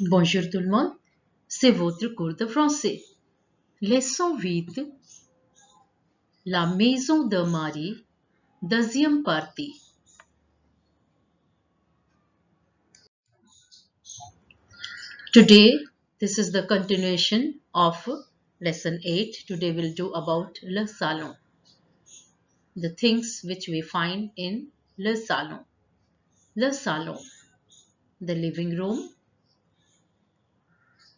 Bonjour tout le monde, c'est votre cours de français. Leçon 8, La maison de Marie, deuxième partie. Today, this is the continuation of lesson 8. Today we'll do about le salon, the things which we find in le salon. Le salon, the living room.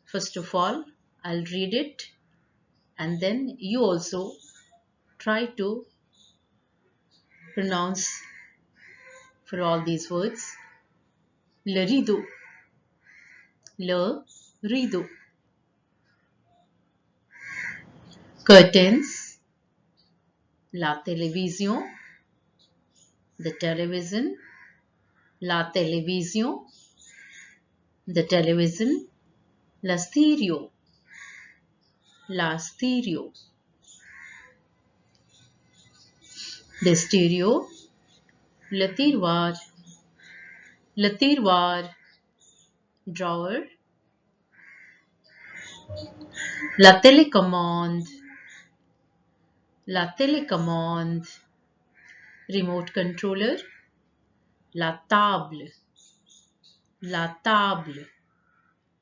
First of all, I'll read it and then you also try to pronounce for all these words. Le rideau, le rideau. Curtains, la télévision, the television, la télévision, the television, la stereo, la stereo, the stereo, le tiroir, drawer, la télécommande, remote controller, la table,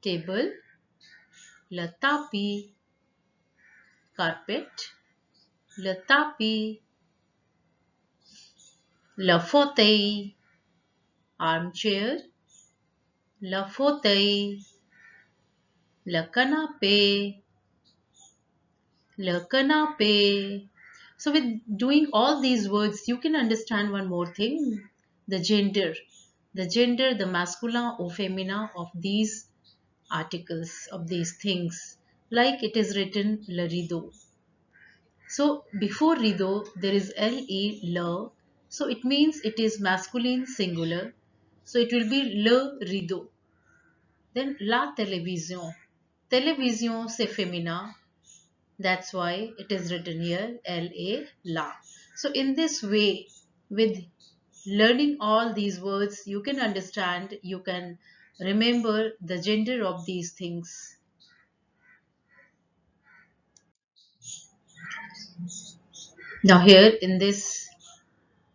table, le tapis, carpet, le tapis, le fauteuil, armchair, le fauteuil, le canapé, le canapé. So with doing all these words, you can understand one more thing, the gender, the masculine or feminine of these articles, of these things. Like it is written le rideau. So before rideau, there is le. So it means it is masculine singular. So it will be le rideau. Then la télévision. Télévision c'est féminin. That's why it is written here la, la. So in this way, with learning all these words, you can understand, you can remember the gender of these things. Now here in this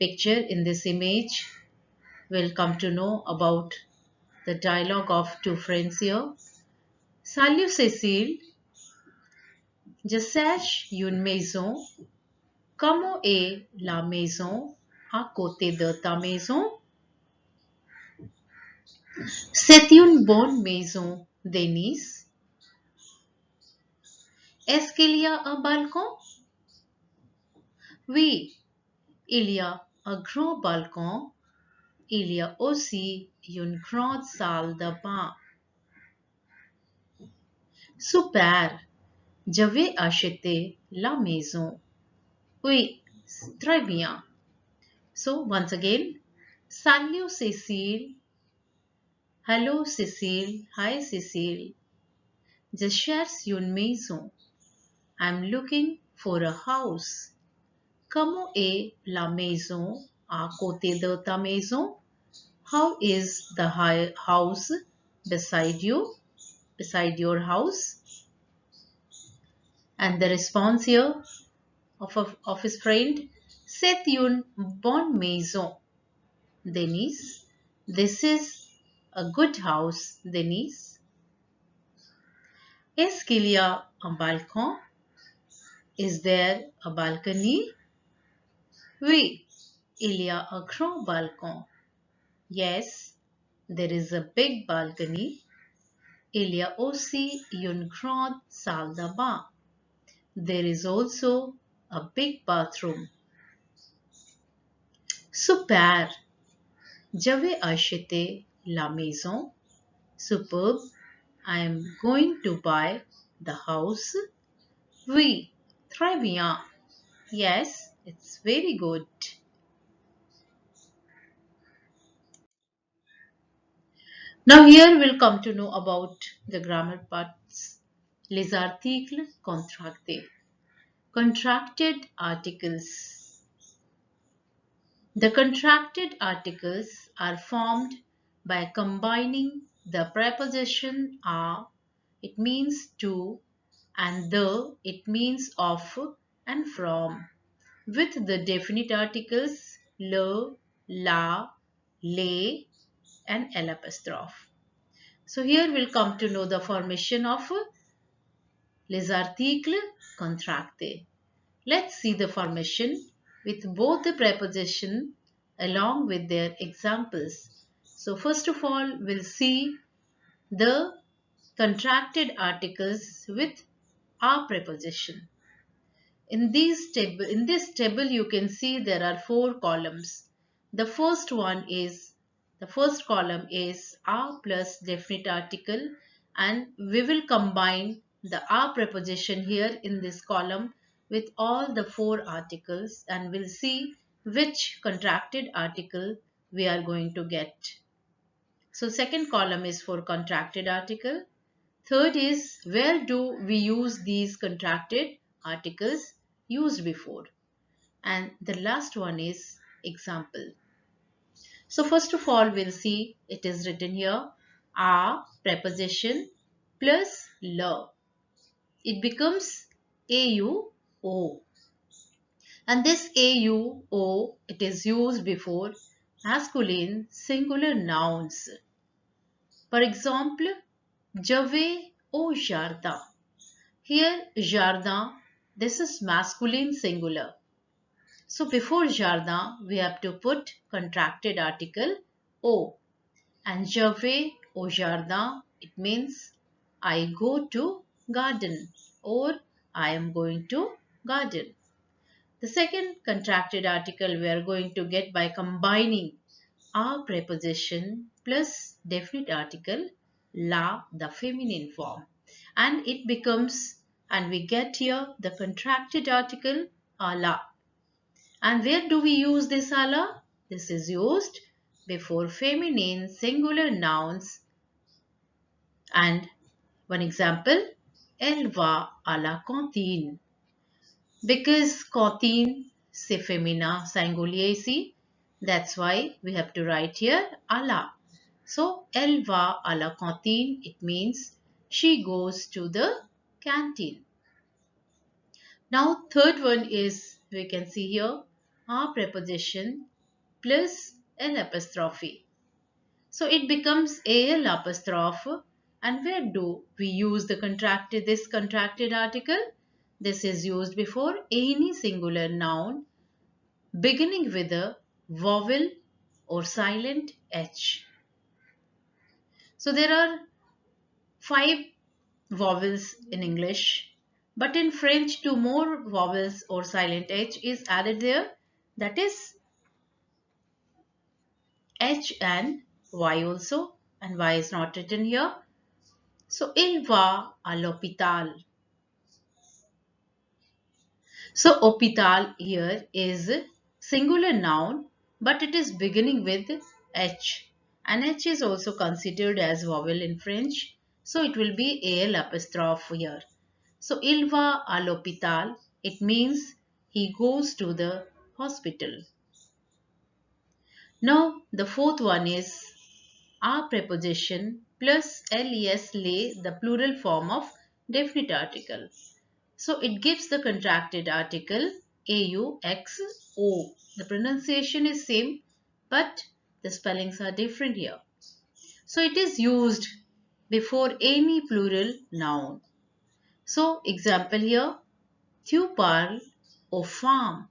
picture, in this image, we'll come to know about the dialogue of two friends here. Salut Cécile, je cherche une maison. Comment est la maison à côté de ta maison? C'est une bonne maison, Denise. Est-ce qu'il y a un balcon? Oui, il y a un grand balcon. Il y a aussi une grande salle de bain. Super, je vais acheter la maison. Oui, très bien. So once again, salut Cécile. Hello Cécile. Hi Cécile. Je cherche une maison. I'm looking for a house. Comment est la maison à côté de ta maison? How is the house beside you? Beside your house? And the response here of his friend, c'est une bonne maison, Denise. This is a good house, Denise. Est-ce qu'il y a un balcon? Is there a balcony? Oui, il y a un grand balcon. Yes, there is a big balcony. Il y a aussi une grande salle de bain. There is also a big bathroom. Super! Je vais acheter la maison. Superb! I am going to buy the house. Oui, très bien. Yes, it's very good. Now here we'll come to know about the grammar parts. Les articles contractés. Contracted articles. The contracted articles are formed by combining the preposition are, it means to, and the, it means of and from, with the definite articles le, la, le, and l apostrophe. So here we'll come to know the formation of les articles contractés. Let's see the formation with both the preposition along with their examples. So first of all, we'll see the contracted articles with a preposition. In this table, you can see there are 4 columns. The first column is a plus definite article, and we will combine the a preposition here in this column with all the 4 articles, and we'll see which contracted article we are going to get. So second column is for contracted article. Third is where do we use these contracted articles used before. And the last one is example. So first of all, we'll see it is written here a preposition plus la. It becomes AUO. And this AUO, it is used before masculine singular nouns. For example, je vais au jardin. Here, jardin, this is masculine singular. So before jardin, we have to put contracted article au. And je vais au jardin, it means I go to garden or I am going to garden. The second contracted article we are going to get by combining a preposition plus definite article la, the feminine form, and it becomes, and we get here the contracted article a la. And where do we use this a la? This is used before feminine singular nouns. And one example, elle va à la cantine. Because cantine c'est féminin singulier ici, that's why we have to write here à la. So elle va à la cantine, it means she goes to the canteen. Now third one is, we can see here, a preposition plus l apostrophe. So it becomes al apostrophe. And where do we use this contracted article? This is used before any singular noun beginning with a vowel or silent H. So there are 5 vowels in English, but in French 2 more vowels or silent H is added there, that is H and Y also, and Y is not written here. So il va à l'hôpital. So hôpital here is singular noun, but it is beginning with H, and H is also considered as vowel in French, so it will be al apostrophe here. So il va à l'hôpital, it means he goes to the hospital. Now the fourth one is a preposition plus les, les, the plural form of definite article. So it gives the contracted article AUXO. The pronunciation is same, but the spellings are different here. So it is used before any plural noun. So example here, tu parles aux femmes.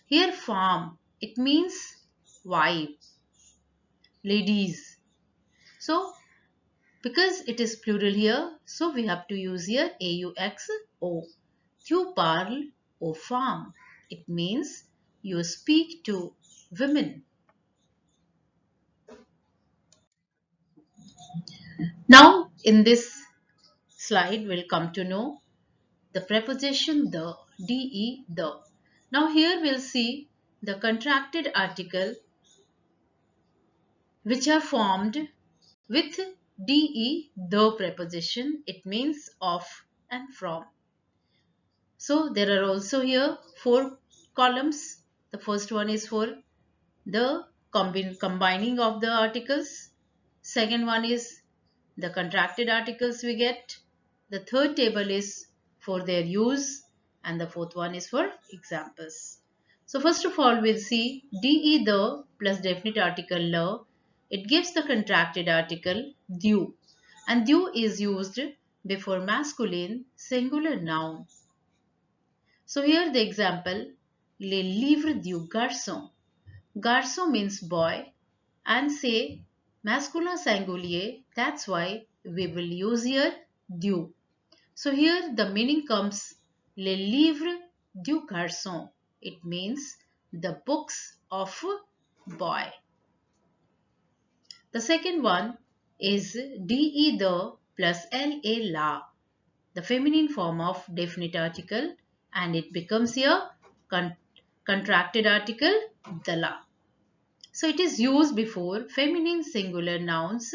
Here femme, it means wife, ladies. So because it is plural here, so we have to use here AUXO. Tu parles aux femmes. It means you speak to women. Now in this slide we'll come to know the preposition the, de, the. Now here we'll see the contracted article which are formed with de, the preposition. It means of and from. So there are also here 4 columns. The first one is for the combining of the articles. Second one is the contracted articles we get. The third table is for their use, and the fourth one is for examples. So first of all, we'll see de the plus definite article la. It gives the contracted article du, and du is used before masculine singular noun. So here the example, les livres du garçon. Garçon means boy, and say masculin singulier, that's why we will use here du. So here the meaning comes les livres du garçon. It means the books of boy. The second one is de the plus la, the feminine form of definite article, and it becomes here contracted article the la. So it is used before feminine singular nouns,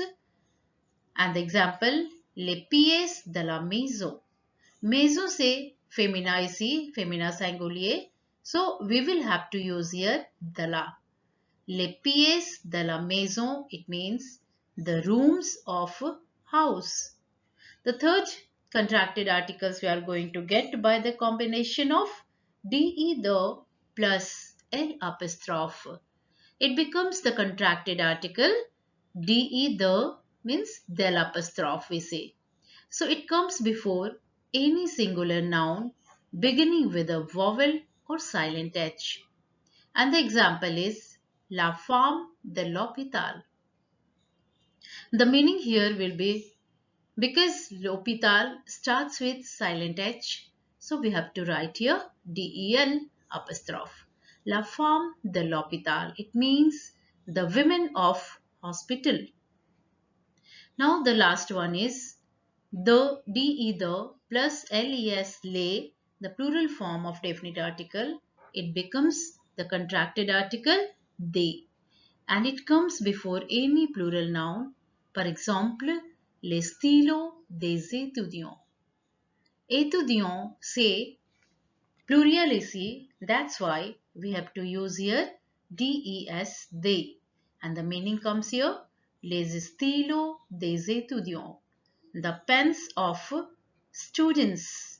and the example les pièces de la maison. Maison say femina ici, femina singulier. So we will have to use here de la. Les pièces de la maison, it means the rooms of house. The third contracted articles we are going to get by the combination of de the plus l apostrophe. It becomes the contracted article de the means del apostrophe we say. So it comes before any singular noun beginning with a vowel or silent H. And the example is la femme de l'hôpital. The meaning here will be because l'hôpital starts with silent H, so we have to write here del apostrophe. La femme de l'hôpital. It means the women of hospital. Now the last one is the de the plus les les, the plural form of definite article. It becomes the contracted article they, and it comes before any plural noun. For example, les stylos des étudiants. Étudiants say plurial ici, that's why we have to use here des they, and the meaning comes here les stylos des étudiants, the pens of students.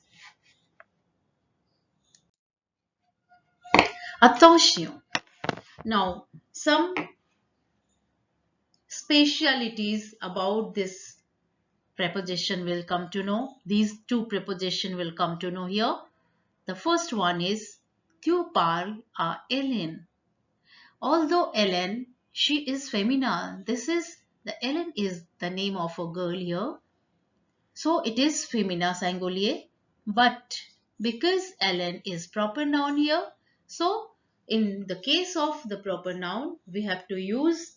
Attention! Now some specialities about this preposition will come to know. These two preposition will come to know here. The first one is tu parles à Hélène. Although Ellen, she is feminine. This is the Ellen is the name of a girl here. So it is femina singulier. But because Ellen is proper noun here, so in the case of the proper noun, we have to use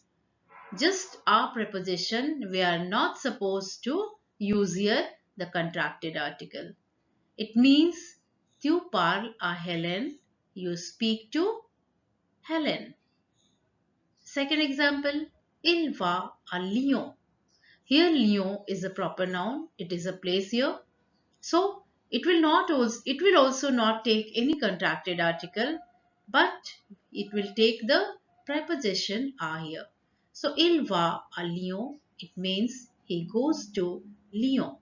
just our preposition. We are not supposed to use here the contracted article. It means tu parles à Hélène, you speak to Helen. Second example, il va à Lyon. Here Lyon is a proper noun. It is a place here. So it will also not take any contracted article, but it will take the preposition à here. So il va à Lyon. It means he goes to Lyon.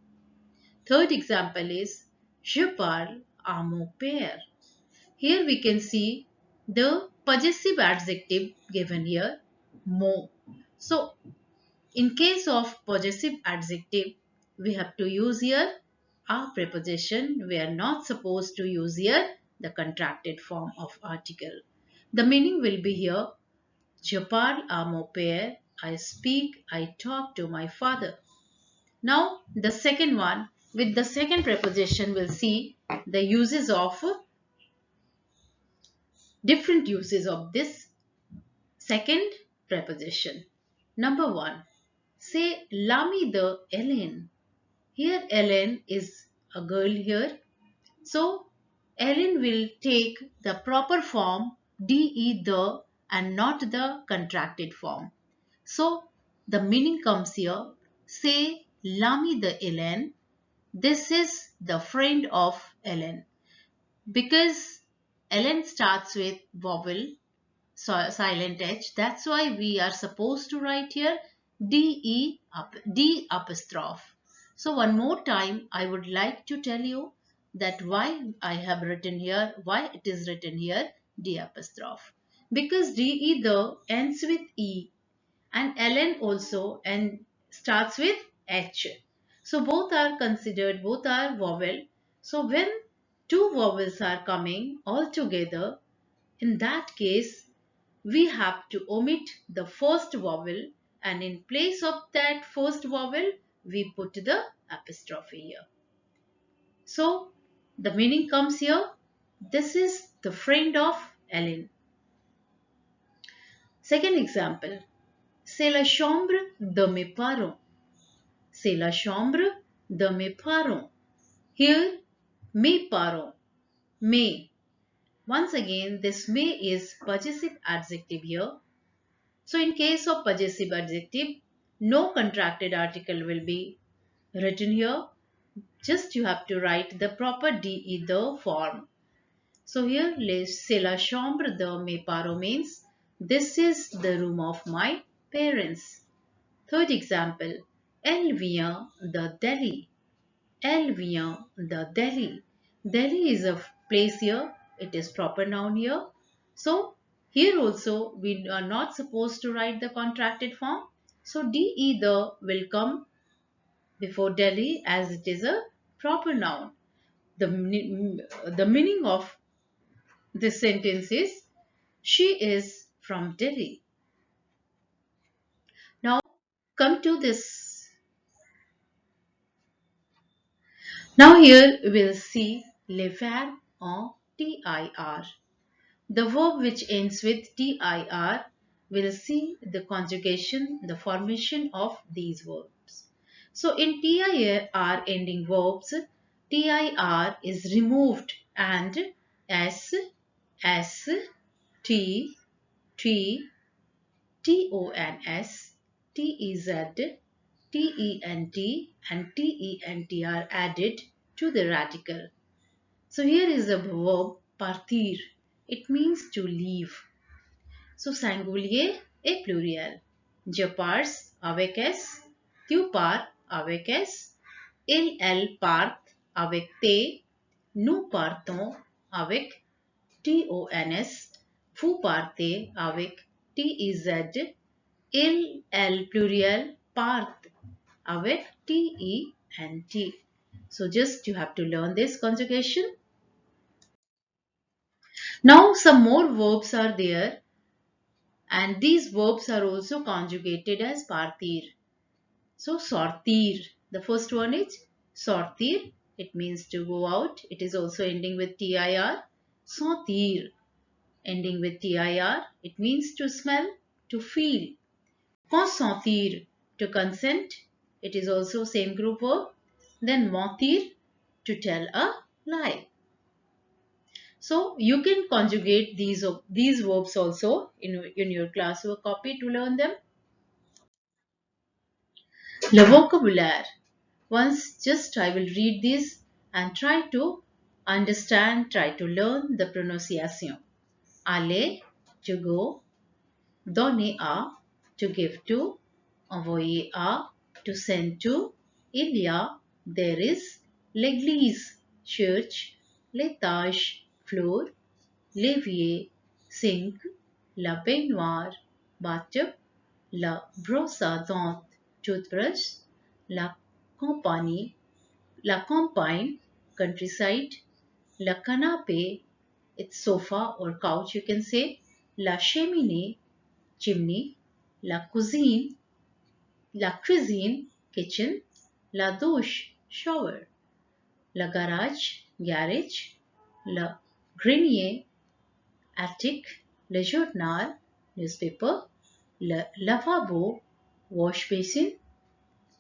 Third example is je parle à mon père. Here we can see the possessive adjective given here, mon. So in case of possessive adjective, we have to use here our preposition. We are not supposed to use here the contracted form of article. The meaning will be here, je parle à mon père, I speak, I talk to my father. Now the second one, with the second preposition, we'll see the uses of different uses of this second preposition. Number one, say l'ami de Hélène. Here Ellen is a girl here. So Ellen will take the proper form de the and not the contracted form. So the meaning comes here. Say l'ami de Hélène. This is the friend of Ellen. Because Ellen starts with vowel, so silent H. That's why we are supposed to write here D apostrophe. So one more time, I would like to tell you that why I have written here, why it is written here D apostrophe. Because D either ends with E and ln also and starts with H. So both are considered, both are vowel. So when two vowels are coming all together, in that case, we have to omit the first vowel, and in place of that first vowel we put the apostrophe here. So the meaning comes here. This is the friend of Ellen. Second example. C'est la chambre de mes parents. C'est la chambre de mes parents. Here, mes parents. Mes. Once again, this may is possessive adjective here. So in case of possessive adjective, no contracted article will be written here. Just you have to write the proper de the form. So here, c'est la chambre de mes parents means this is the room of my parents. Third example, elle vient de Delhi. Elle vient de Delhi. Delhi is a place here. It is proper noun here. So here also we are not supposed to write the contracted form. So de the will come before Delhi as it is a proper noun. The meaning of this sentence is she is from Delhi. Now come to this. Now here we'll see le verbe en TIR. The verb which ends with TIR, will see the conjugation, the formation of these verbs. So in TIR ending verbs, TIR is removed and S, S, T, T, TONS, TEZ, TENT and TENT are added to the radical. So here is a verb partir. It means to leave. So singulier et pluriel. Je pars avec S, tu pars avec S, elles partent avec T, nous partons avec TONS, vous partez avec TEZ, elles pluriel partent avec TENT. So just you have to learn this conjugation. Now some more verbs are there, and these verbs are also conjugated as partir. So sortir, the first one is sortir, it means to go out. It is also ending with TIR. Sentir, ending with TIR, it means to smell, to feel. Consentir, to consent, it is also same group verb. Then mentir, to tell a lie. So you can conjugate these verbs also in your classwork copy to learn them. Le vocabulaire. Once just I will read this and try to understand, try to learn the pronunciation. Aller, to go. Donner à, to give to. Envoyer à, to send to. Il y a, there is. L'église, church. L'étage, floor. L'évier, sink. La baignoire, bathtub. La brosse à dents, toothbrush. La compagnie, la campagne, countryside. La canapé, it's sofa or couch you can say. La cheminée, chimney. La cuisine, kitchen. La douche, shower. La garage, garage. La grenier, attic. Le journal, newspaper. Le lavabo, wash basin.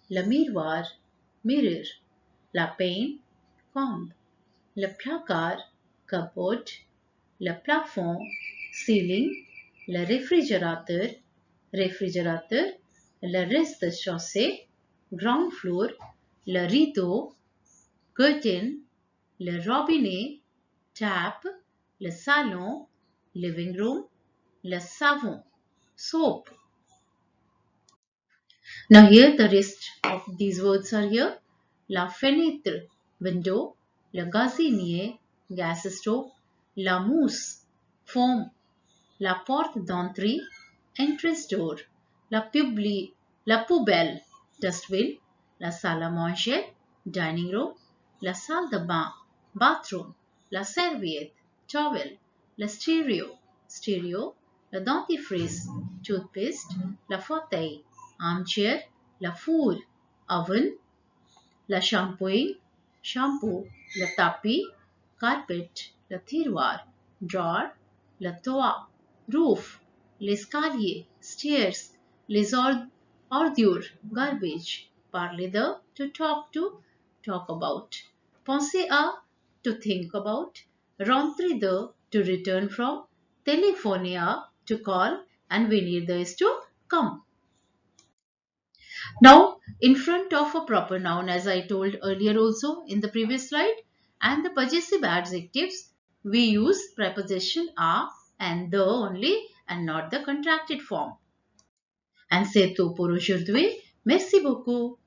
Le miroir, mirror. La peine, comb. Le placard, cupboard. Le plafond, ceiling. Le réfrigérateur, réfrigérateur. Le rez-de-chaussée, ground floor. Le rideau, curtain. Le robinet, tap. Le salon, living room. Le savon, soap. Now here the rest of these words are here. La fenêtre, window. Le gazinier, gas stove. La mousse, foam. La porte d'entrée, entrance door. La poubelle, dustbin. La salle à manger, dining room. La salle de bain, bathroom. La serviette, towel. La stereo. La dentifrice, toothpaste. La fauteuil, armchair. La four, oven. La shampooing, shampoo. La tapis, carpet. La tiroir, drawer. La toit, roof. L'escalier, stairs. Les ordures, garbage. Parler de, to, talk about. Penser à, to think about. Rentrer de, to return from. Téléphoner à, to call. And venir de is to come. Now, in front of a proper noun, as I told earlier also in the previous slide, and the possessive adjectives, we use preposition a and the only and not the contracted form. And c'est tout pour aujourd'hui. Merci beaucoup.